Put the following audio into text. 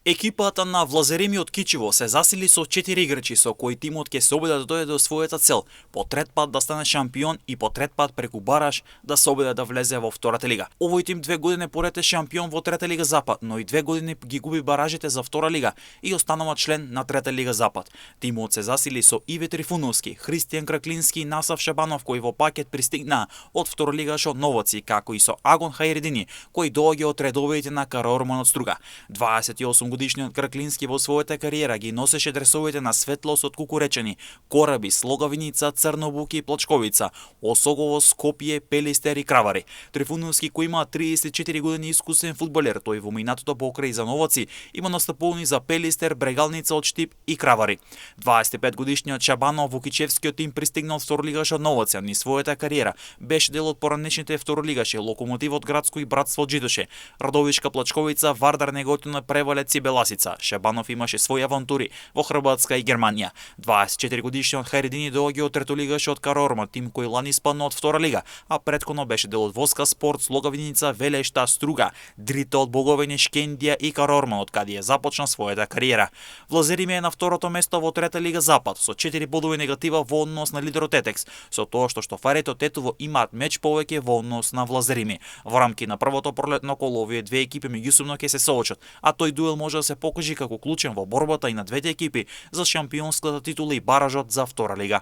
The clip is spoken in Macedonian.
Екипата на Влазерими од Кичево се засили со 4 играчи со кои тимот ќе се обиде да дојде до својата цел, по трет пат да стане шампион и по трет пат преку бараж да се обиде да влезе во втората лига. Овој тим 2 години поред е шампион во трета лига Запад, но и 2 години ги губи баражите за втора лига и останува член на трета лига Запад. Тимот се засили со Иве Трифуновски, Христијан Краклински и Насав Шабанов кои во пакет пристигнаа од второлигашот Новоци, како и со Агон Хајредини кој доаѓа од редовите на Караорман од Струга. 28 годишниот Краклински во својата кариера ги носеше дресовите на Светлос од Кукуречани, Кораби, Слогавиница, Црнобуки и Плачковица, Осогово, Скопје, Пелистер и Кравари. Трифуновски кој има 34 години искусен фудбалер, тој во минатото покрај за Новоци има настапувани за Пелистер, Брегалница од Штип и Кравари. 25 годишниот Шабанов во Кичевскиот тим пристигнал од второлигашот Новоци, а низ својата кариера беше дел од поранешните второлигаши Локомотивот Градско и Братство од Житоше, Радовишка Плачковица, Вардар Неготино, Превалец и Беласица. Шабанов имаше своји авантури во Хрватска и Германија. 24 годишниот Хајредини доаѓа од третолигашот Караорман, тим кој лани испадна од втора лига, а претходно беше дел од Воска Спорт, Слогавиница, Велешта, Струга, Дрита од Боговине, Шкендија и Караорман, од каде ја започна својата кариера. Влазериме е на второто место во трета лига Запад со 4 бодови негатива во однос на лидерот Етекс, со тоа што штофарите од Тетово имаат меч повеќе во однос на Влазериме. Во рамки на првото пролетно коло овие две екипи меѓусебно ќе се соочат, а тој дуел може да се покажи како клучен во борбата и на двете екипи за шампионската титула и баражот за втора лига.